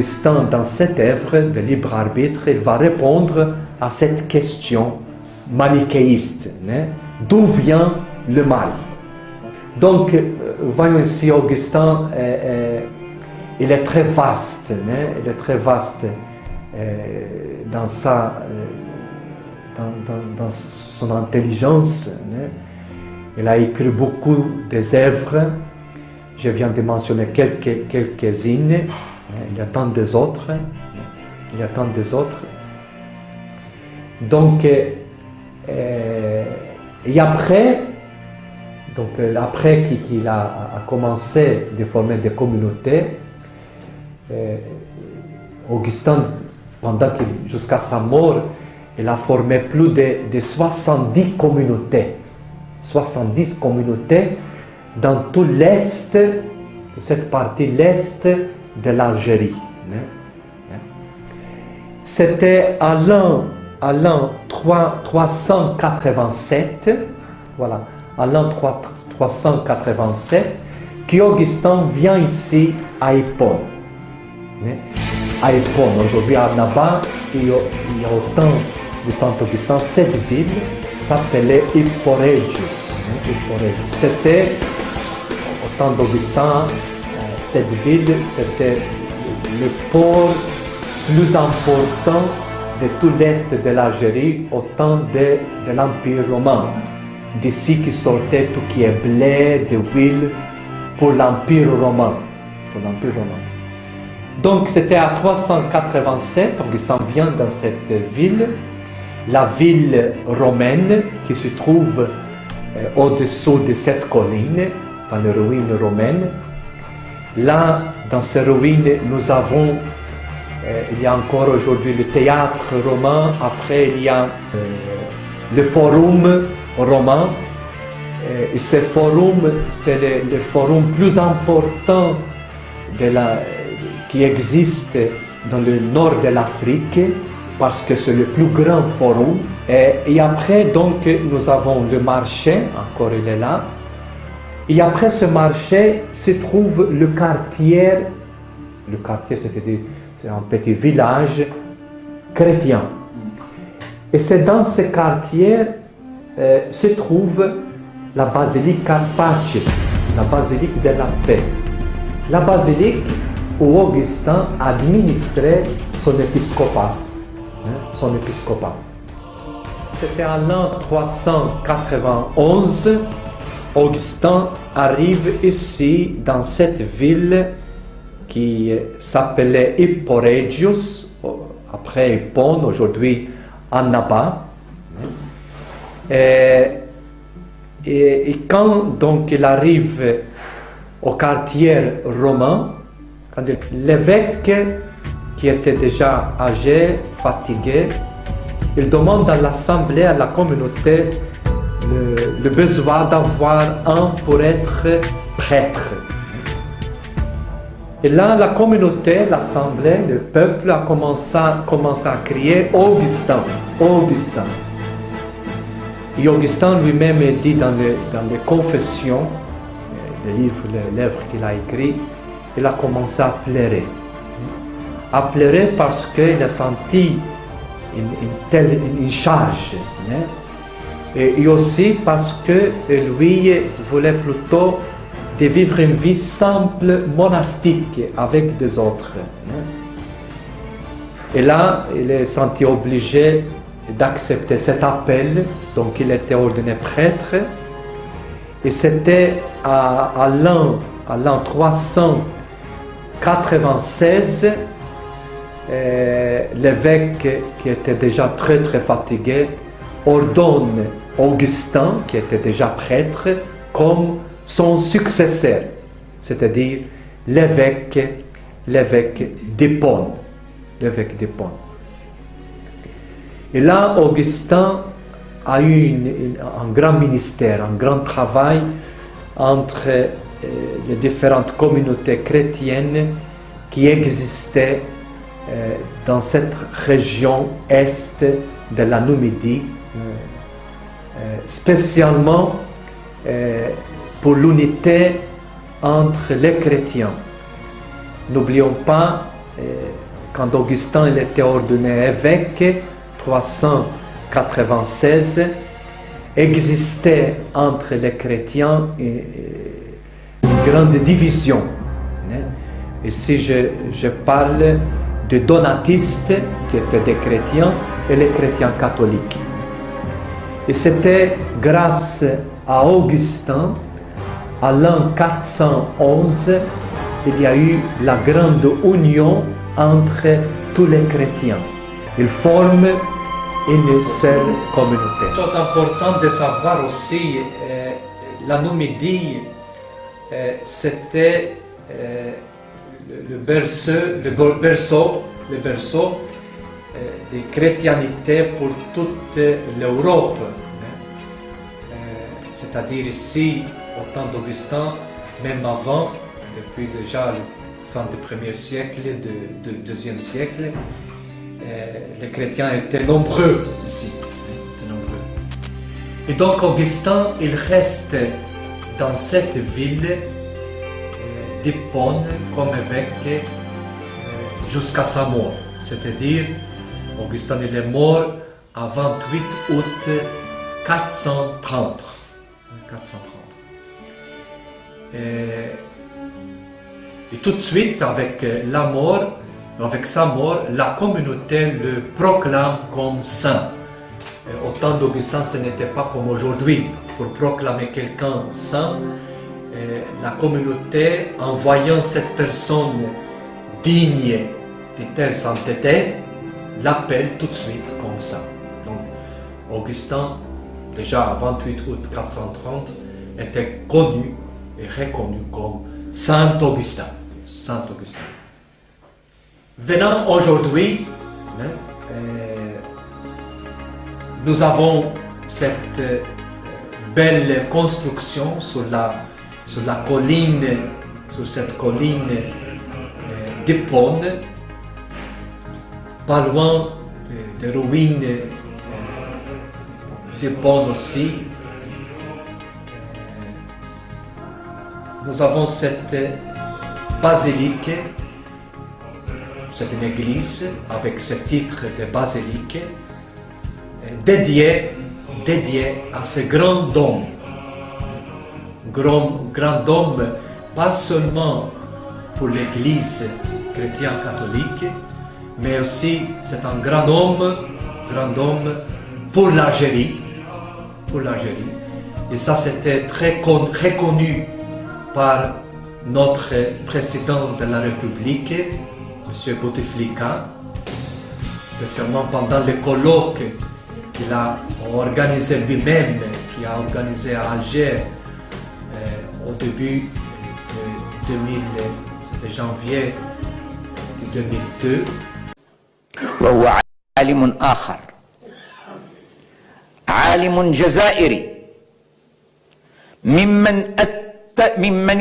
Augustin, dans cette œuvre de libre arbitre, il va répondre à cette question manichéiste. D'où vient le mal? Donc, voyons ici, Augustin, il est très vaste, il est très vaste dans son intelligence. Il a écrit beaucoup d'œuvres. Je viens de mentionner quelques-unes. Il y a tant des autres. Il y a tant des autres. Donc, et après, qu'il a commencé de former des communautés, Augustin, jusqu'à sa mort, il a formé plus de 70 communautés. 70 communautés dans tout l'Est, cette partie l'Est de l'Algérie. C'était à l'an 387, voilà, à l'an 387, qu'Augustin vient ici à Hippone. À Hippone, aujourd'hui à Annaba, il y a au temps de Saint-Augustin, cette ville s'appelait Hipporegius. C'était, au temps d'Augustin, cette ville, c'était le port plus important de tout l'Est de l'Algérie au temps de l'Empire romain. D'ici qui sortait tout qui est blé, de huile, pour l'Empire romain. Donc c'était à 387, Augustin vient dans cette ville, la ville romaine qui se trouve au-dessous de cette colline, dans les ruines romaines. Là, dans ces ruines, nous avons, il y a encore aujourd'hui le théâtre romain, après il y a le forum romain. Et ce forum, c'est le forum plus important qui existe dans le nord de l'Afrique, parce que c'est le plus grand forum. Et après, donc, nous avons le marché, encore il est là. Et après ce marché se trouve le quartier. Le quartier, c'est-à-dire, c'est un petit village chrétien. Et c'est dans ce quartier se trouve la basilique Pacis, la basilique de la paix. La basilique où Augustin administrait son épiscopat. C'était en l'an 391, Augustin arrive ici dans cette ville qui s'appelait Hipporegius, après Hippone, aujourd'hui Annaba. Et quand donc il arrive au quartier romain, quand l'évêque qui était déjà âgé, fatigué, il demande à l'assemblée, à la communauté, le besoin d'avoir un pour être prêtre. Et là, la communauté, l'assemblée, le peuple a commencé à crier « Augustin, Augustin ». Et Augustin lui-même dit dans les confessions, les livres qu'il a écrits, il a commencé à pleurer. À pleurer parce qu'il a senti une charge. Et aussi parce que lui voulait plutôt de vivre une vie simple, monastique, avec des autres. Et là, il est senti obligé d'accepter cet appel, donc il était ordonné prêtre. Et c'était à l'an 396, l'évêque qui était déjà très fatigué ordonne Augustin, qui était déjà prêtre, comme son successeur, c'est-à-dire l'évêque d'Hippone. Et là, Augustin a eu un grand ministère, un grand travail entre les différentes communautés chrétiennes qui existaient dans cette région est de la Numidie, spécialement pour l'unité entre les chrétiens. N'oublions pas quand Augustin il était ordonné évêque, 396, existait entre les chrétiens une grande division. Ici, je parle de donatistes qui étaient des chrétiens et les chrétiens catholiques. Et c'était grâce à Augustin, à l'an 411, il y a eu la grande union entre tous les chrétiens. Ils forment une seule communauté. Chose importante de savoir aussi, la Numidie, c'était le berceau de chrétienté pour toute l'Europe. C'est-à-dire ici, au temps d'Augustin, même avant, depuis déjà la fin du 1er siècle, du 2e siècle, les chrétiens étaient nombreux ici. Et donc Augustin, il reste dans cette ville d'Hippone comme évêque jusqu'à sa mort. C'est-à-dire, Augustin il est mort à 28 août 430. Et tout de suite, avec sa mort, la communauté le proclame comme saint. Au temps d'Augustin, ce n'était pas comme aujourd'hui. Pour proclamer quelqu'un saint, la communauté, en voyant cette personne digne de telle sainteté, l'appelle tout de suite comme saint. Donc, Augustin, déjà à 28 août 430, était connu et reconnu comme Saint Augustin. Saint Augustin. Venant aujourd'hui, nous avons cette belle construction sur cette colline d'Hippone, pas loin des ruines d'Hippone aussi. Nous avons cette basilique, c'est une église avec ce titre de basilique, dédiée à ce grand homme. Grand homme, pas seulement pour l'église chrétienne catholique, mais aussi c'est un grand homme pour l'Algérie. Et ça, c'était très reconnu par notre président de la République, M. Bouteflika, spécialement pendant les colloques qu'il a organisé lui-même, qu'il a organisé à Alger au début de 2000, c'était janvier 2002. وهو عالم آخر، عالم جزائري ممن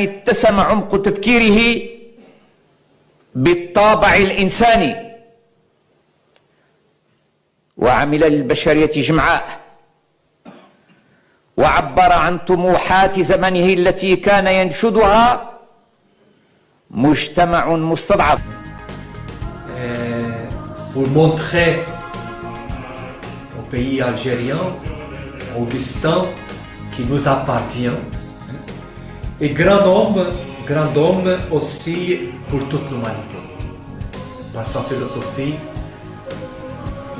اتسم عمق تفكيره بالطابع الإنساني وعمل للبشرية جمعاء وعبر عن طموحات زمنه التي كان ينشدها مجتمع مستضعف. Pour montrer au pays algérien, Augustin, qui nous appartient, et grand homme aussi pour toute l'humanité, par sa philosophie,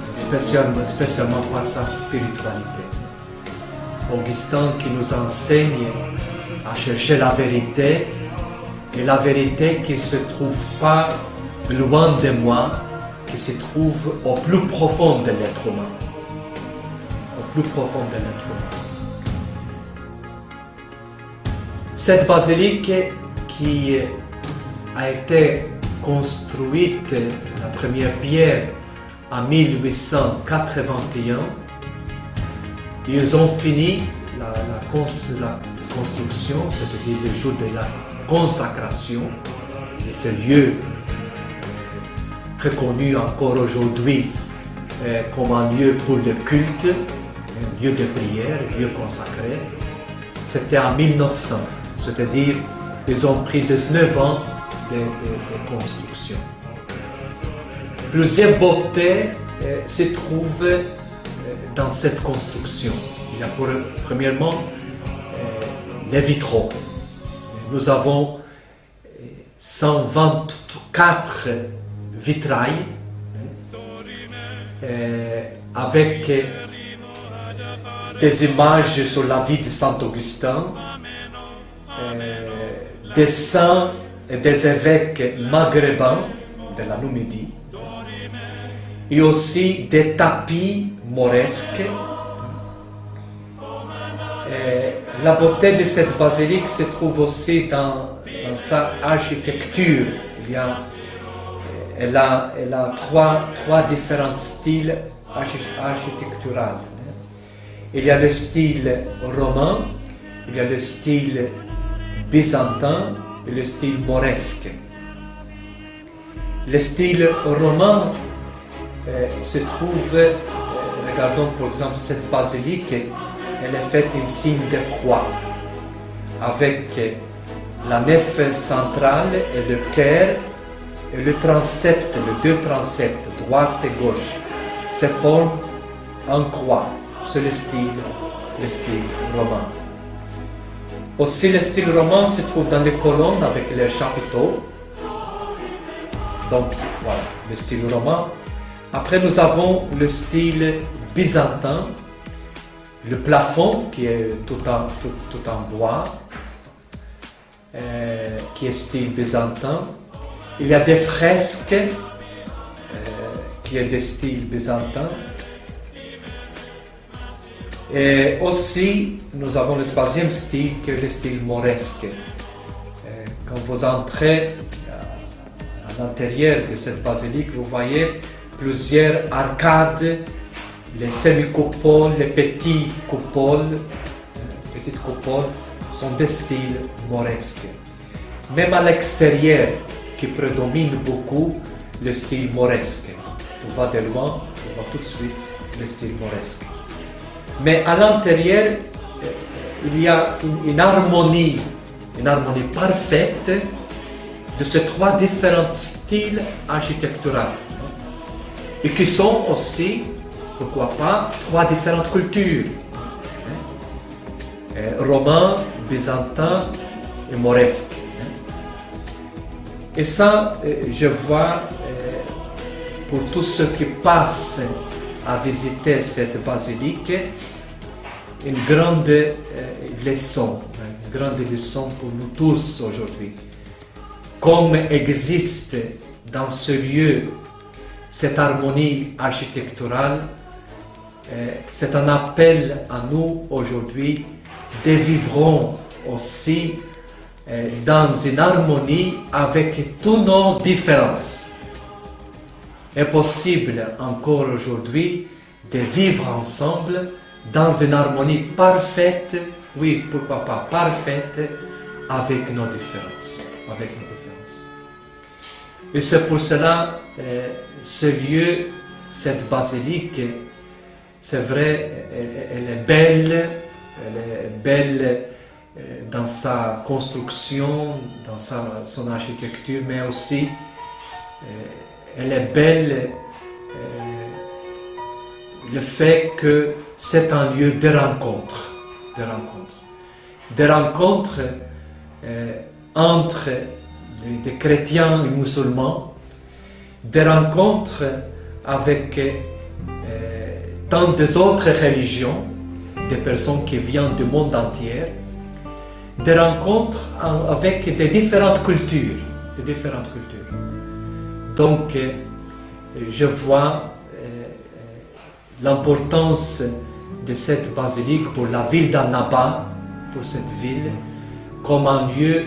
spécialement par sa spiritualité. Augustin qui nous enseigne à chercher la vérité, et la vérité qui ne se trouve pas loin de moi, qui se trouve au plus profond de l'être humain. Au plus profond de l'être humain. Cette basilique qui a été construite, la première pierre, en 1881, ils ont fini la construction, c'est-à-dire le jour de la consacration de ce lieu reconnu encore aujourd'hui comme un lieu pour le culte, un lieu de prière, un lieu consacré. C'était en 1900, c'est-à-dire ils ont pris 19 ans de construction. plusieurs beautés se trouvent dans cette construction. Il y a premièrement les vitraux. Nous avons 124 vitrailles avec des images sur la vie de Saint Augustin, des saints et des évêques maghrébins de la Numidie, et aussi des tapis mauresques. La beauté de cette basilique se trouve aussi dans sa architecture. Elle a trois différents styles architecturaux. Il y a le style roman, il y a le style byzantin et le style mauresque. Le style roman se trouve, regardons par exemple cette basilique, elle est faite en signe de croix, avec la nef centrale et le chœur et le transept, les deux transepts, droite et gauche, se forment en croix. C'est le style roman. Aussi, le style roman se trouve dans les colonnes avec les chapiteaux. Donc, voilà, le style roman. Après, nous avons le style byzantin, le plafond qui est tout en bois, qui est style byzantin. Il y a des fresques qui est de style byzantin. Et aussi, nous avons le troisième style qui est le style mauresque. Quand vous entrez à l'intérieur de cette basilique, vous voyez plusieurs arcades, les semi-coupoles, les petites coupoles sont des styles mauresques. Même à l'extérieur, qui prédomine beaucoup le style mauresque. On va de loin, on voit tout de suite le style mauresque. Mais à l'intérieur, il y a une harmonie parfaite de ces trois différents styles architecturaux. Et qui sont aussi, pourquoi pas, trois différentes cultures. Romain, byzantin et mauresque. Et ça, je vois pour tous ceux qui passent à visiter cette basilique, une grande leçon pour nous tous aujourd'hui. Comme existe dans ce lieu cette harmonie architecturale, c'est un appel à nous aujourd'hui de vivre aussi dans une harmonie avec toutes nos différences. Est possible encore aujourd'hui de vivre ensemble dans une harmonie parfaite, oui, pourquoi pas parfaite, avec nos différences. Et c'est pour cela, ce lieu, cette basilique, c'est vrai, elle est belle dans sa construction, dans son architecture, mais aussi elle est belle le fait que c'est un lieu de rencontre, entre des chrétiens et musulmans, des rencontres avec tant d'autres religions, des personnes qui viennent du monde entier, des rencontres avec des différentes cultures. Donc, je vois l'importance de cette basilique pour la ville d'Annaba, pour cette ville, comme un lieu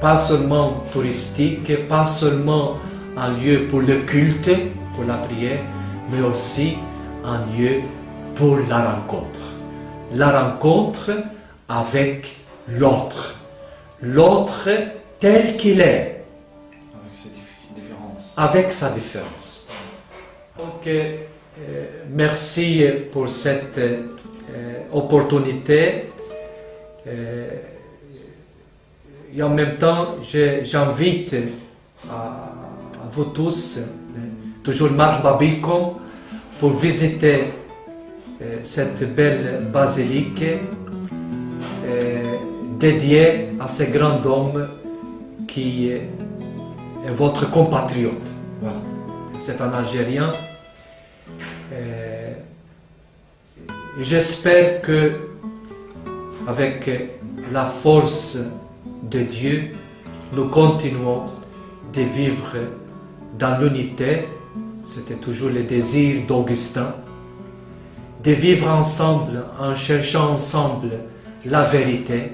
pas seulement touristique, pas seulement un lieu pour le culte, pour la prière, mais aussi un lieu pour la rencontre. La rencontre avec l'autre. L'autre tel qu'il est. Avec sa différence. Donc, merci pour cette opportunité. Et en même temps, j'invite à vous tous, toujours marhaba bikum, pour visiter cette belle basilique dédiée à ce grand homme qui est votre compatriote. Voilà. C'est un Algérien. J'espère que avec la force de Dieu, nous continuons de vivre dans l'unité. C'était toujours le désir d'Augustin, de vivre ensemble en cherchant ensemble la vérité,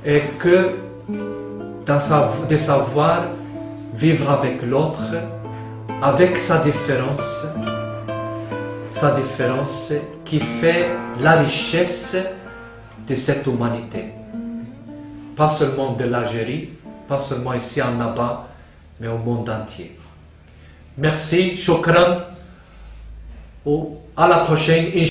et que de savoir vivre avec l'autre, avec sa différence qui fait la richesse de cette humanité. Pas seulement de l'Algérie, pas seulement ici en Naba, mais au monde entier. Merci, shukran, à la prochaine.